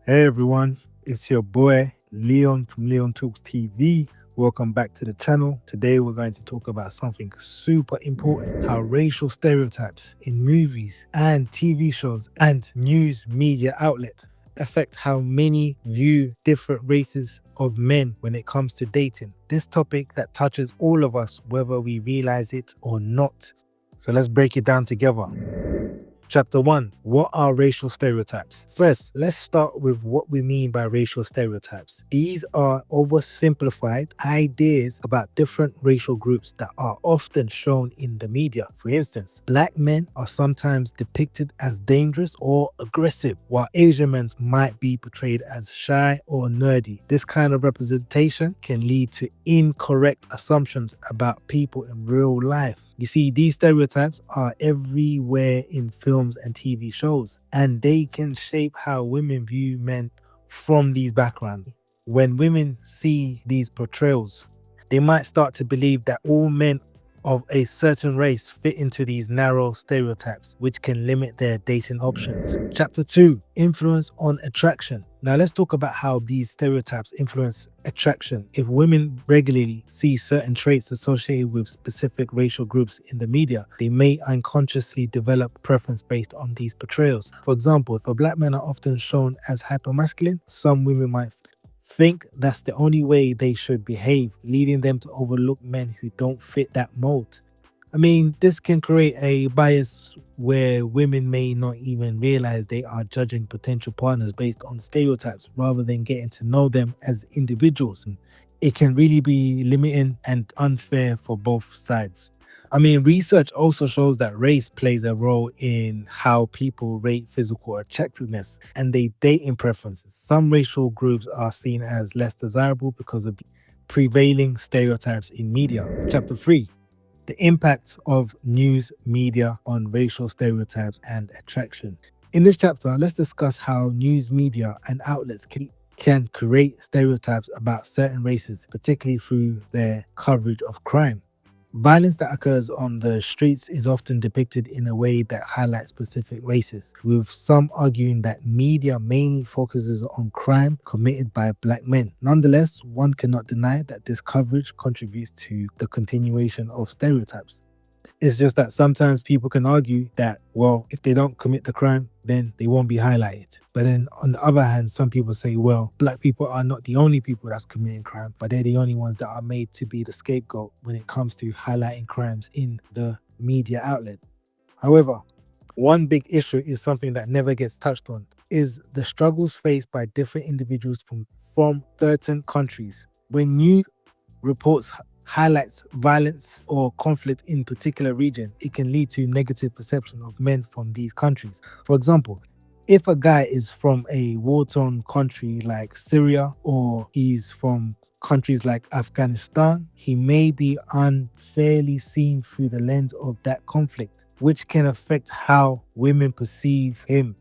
Hey everyone, it's your boy Leon from Leon Talks TV. Welcome back to the channel. Today we're going to talk about something super important: how racial stereotypes in movies and TV shows and news media outlets affect how many view different races of men when it comes to dating. This topic that touches all of us whether we realize it or not. So let's break it down together. Chapter 1. What are racial stereotypes? First, let's start with what we mean by racial stereotypes. These are oversimplified ideas about different racial groups that are often shown in the media. For instance, black men are sometimes depicted as dangerous or aggressive, while Asian men might be portrayed as shy or nerdy. This kind of representation can lead to incorrect assumptions about people in real life. You see, these stereotypes are everywhere in films and TV shows, and they can shape how women view men from these backgrounds. When women see these portrayals, they might start to believe that all men of a certain race fit into these narrow stereotypes, which can limit their dating options. Chapter 2. Influence on attraction. Now let's talk about how these stereotypes influence attraction. If women regularly see certain traits associated with specific racial groups in the media, they may unconsciously develop preference based on these portrayals. For example, if a black man are often shown as hypermasculine, some women might think that's the only way they should behave, leading them to overlook men who don't fit that mold. I mean, this can create a bias where women may not even realize they are judging potential partners based on stereotypes rather than getting to know them as individuals. It can really be limiting and unfair for both sides. I mean, research also shows that race plays a role in how people rate physical attractiveness and their dating preferences. Some racial groups are seen as less desirable because of prevailing stereotypes in media. Chapter 3. The impact of news media on racial stereotypes and attraction. In this chapter, let's discuss how news media and outlets can create stereotypes about certain races, particularly through their coverage of crime. Violence that occurs on the streets is often depicted in a way that highlights specific races, with some arguing that media mainly focuses on crime committed by black men. Nonetheless, one cannot deny that this coverage contributes to the continuation of stereotypes. It's just that sometimes people can argue that, well, if they don't commit the crime, then they won't be highlighted. But then on the other hand, some people say, well, black people are not the only people that's committing crime, but they're the only ones that are made to be the scapegoat when it comes to highlighting crimes in the media outlet. However, one big issue is something that never gets touched on, is the struggles faced by different individuals from certain countries. When news reports highlights violence or conflict in particular region, it can lead to negative perception of men from these countries. For example, if a guy is from a war-torn country like Syria or he's from countries like Afghanistan, he may be unfairly seen through the lens of that conflict, which can affect how women perceive him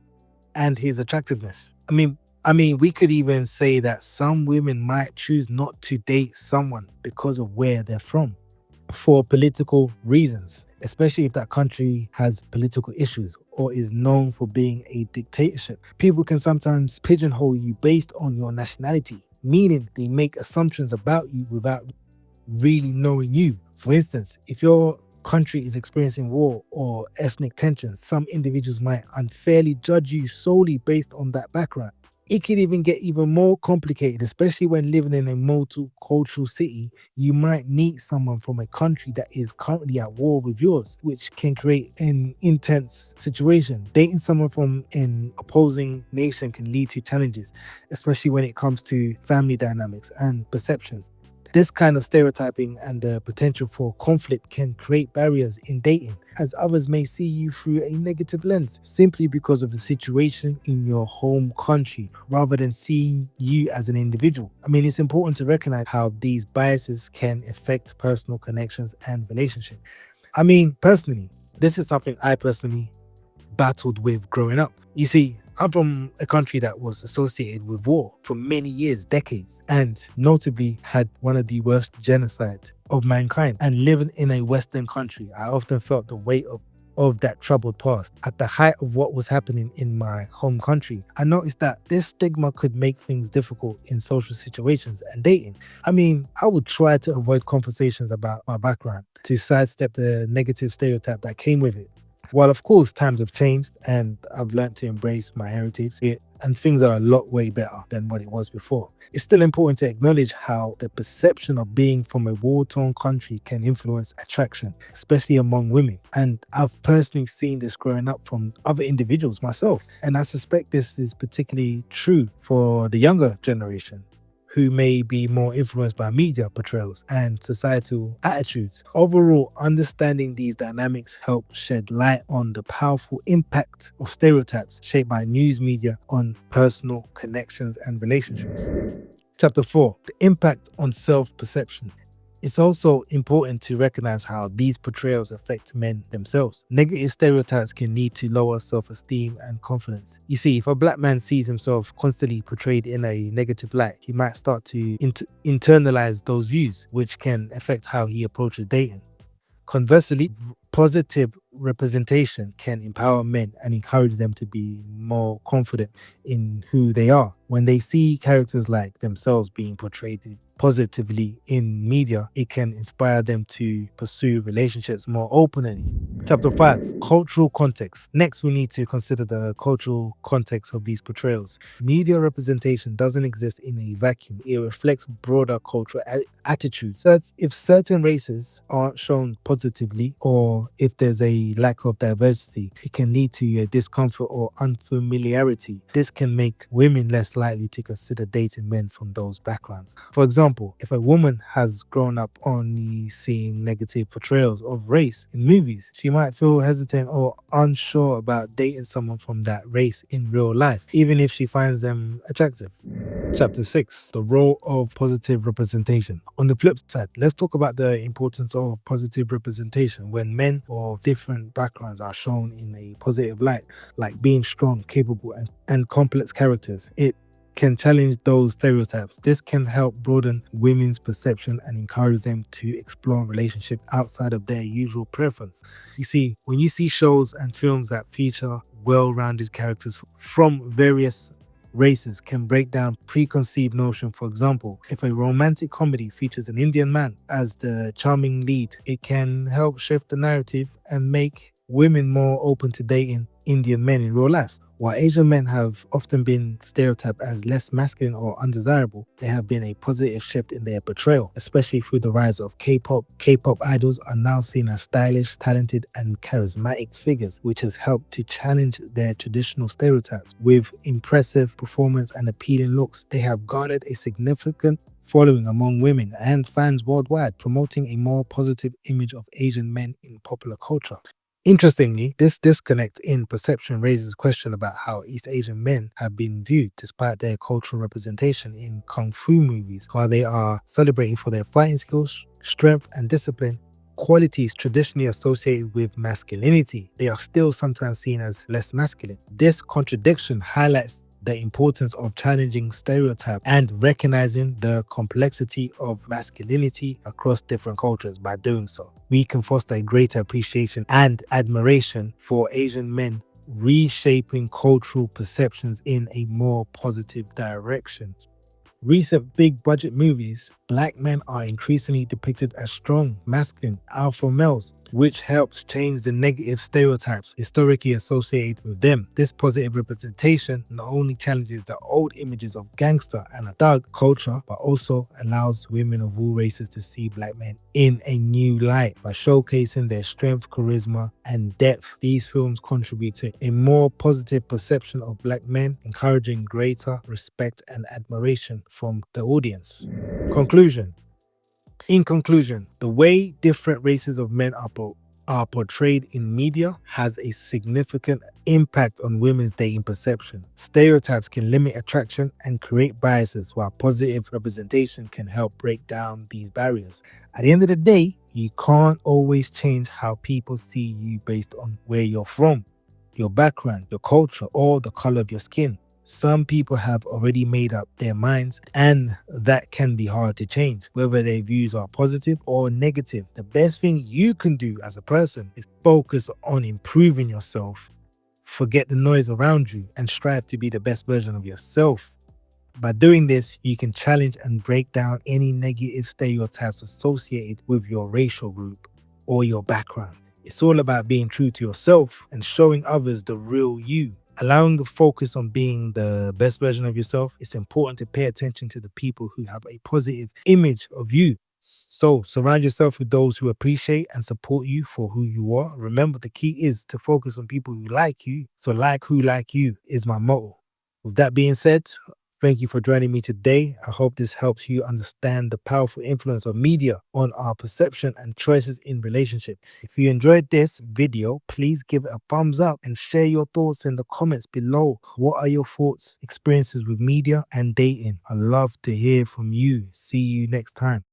and his attractiveness. I mean, we could even say that some women might choose not to date someone because of where they're from for political reasons, especially if that country has political issues or is known for being a dictatorship. People can sometimes pigeonhole you based on your nationality, meaning they make assumptions about you without really knowing you. For instance, if your country is experiencing war or ethnic tensions, some individuals might unfairly judge you solely based on that background. It can even get even more complicated, especially when living in a multicultural city. You might meet someone from a country that is currently at war with yours, which can create an intense situation. Dating someone from an opposing nation can lead to challenges, especially when it comes to family dynamics and perceptions. This kind of stereotyping and the potential for conflict can create barriers in dating, as others may see you through a negative lens simply because of the situation in your home country rather than seeing you as an individual. I mean, it's important to recognize how these biases can affect personal connections and relationships. I mean, personally, this is something I personally battled with growing up. You see, I'm from a country that was associated with war for many years, decades, and notably had one of the worst genocides of mankind. And living in a Western country, I often felt the weight of of that troubled past. At the height of what was happening in my home country, I noticed that this stigma could make things difficult in social situations and dating. I mean, I would try to avoid conversations about my background to sidestep the negative stereotype that came with it. While of course times have changed and I've learned to embrace my heritage, and things are a lot way better than what it was before, it's still important to acknowledge how the perception of being from a war-torn country can influence attraction, especially among women. And I've personally seen this growing up from other individuals myself. And I suspect this is particularly true for the younger generation, who may be more influenced by media portrayals and societal attitudes. Overall, understanding these dynamics help shed light on the powerful impact of stereotypes shaped by news media on personal connections and relationships. Chapter 4: The impact on self-perception. It's also important to recognize how these portrayals affect men themselves. Negative stereotypes can lead to lower self-esteem and confidence. You see, if a black man sees himself constantly portrayed in a negative light, he might start to internalize those views, which can affect how he approaches dating. Conversely, positive representation can empower men and encourage them to be more confident in who they are. When they see characters like themselves being portrayed positively in media, it can inspire them to pursue relationships more openly. Chapter 5: Cultural context. Next, we need to consider the cultural context of these portrayals. Media representation doesn't exist in a vacuum. It reflects broader cultural attitudes. So if certain races aren't shown positively, or if there's a lack of diversity, it can lead to a discomfort or unfamiliarity. This can make women less likely to consider dating men from those backgrounds. For example, if a woman has grown up only seeing negative portrayals of race in movies, she might feel hesitant or unsure about dating someone from that race in real life, even if she finds them attractive. Chapter 6: The role of positive representation. On the flip side, let's talk about the importance of positive representation when men of different backgrounds are shown in a positive light, like being strong, capable, and complex characters. It can challenge those stereotypes. This can help broaden women's perception and encourage them to explore relationships outside of their usual preference. You see, when you see shows and films that feature well-rounded characters from various races, can break down preconceived notion. For example, if a romantic comedy features an Indian man as the charming lead, it can help shift the narrative and make women more open to dating Indian men in real life. While Asian men have often been stereotyped as less masculine or undesirable, there have been a positive shift in their portrayal, especially through the rise of K-pop. K-pop idols are now seen as stylish, talented, and charismatic figures, which has helped to challenge their traditional stereotypes. With impressive performance and appealing looks, they have garnered a significant following among women and fans worldwide, promoting a more positive image of Asian men in popular culture. Interestingly, this disconnect in perception raises question about how East Asian men have been viewed despite their cultural representation in kung fu movies. While they are celebrated for their fighting skills, strength, and discipline, qualities traditionally associated with masculinity, they are still sometimes seen as less masculine. This contradiction highlights the importance of challenging stereotypes and recognizing the complexity of masculinity across different cultures. By doing so, we can foster a greater appreciation and admiration for Asian men, reshaping cultural perceptions in a more positive direction. Recent big budget movies, black men are increasingly depicted as strong, masculine, alpha males, which helps change the negative stereotypes historically associated with them. This positive representation not only challenges the old images of gangster and a thug culture, but also allows women of all races to see black men in a new light. By showcasing their strength, charisma, and depth, these films contribute to a more positive perception of black men, encouraging greater respect and admiration from the audience. Conclusion. In conclusion, the way different races of men are portrayed in media has a significant impact on women's dating perception. Stereotypes can limit attraction and create biases, while positive representation can help break down these barriers. At the end of the day, you can't always change how people see you based on where you're from, your background, your culture, or the color of your skin. Some people have already made up their minds, and that can be hard to change, whether their views are positive or negative. The best thing you can do as a person is focus on improving yourself, forget the noise around you, and strive to be the best version of yourself. By doing this, you can challenge and break down any negative stereotypes associated with your racial group or your background. It's all about being true to yourself and showing others the real you. Allowing the focus on being the best version of yourself, it's important to pay attention to the people who have a positive image of you. So surround yourself with those who appreciate and support you for who you are. Remember, the key is to focus on people who like you. So like who like you is my motto. With that being said, thank you for joining me today. I hope this helps you understand the powerful influence of media on our perception and choices in relationship. If you enjoyed this video, please give it a thumbs up and share your thoughts in the comments below. What are your thoughts, experiences with media and dating? I love to hear from you. See you next time.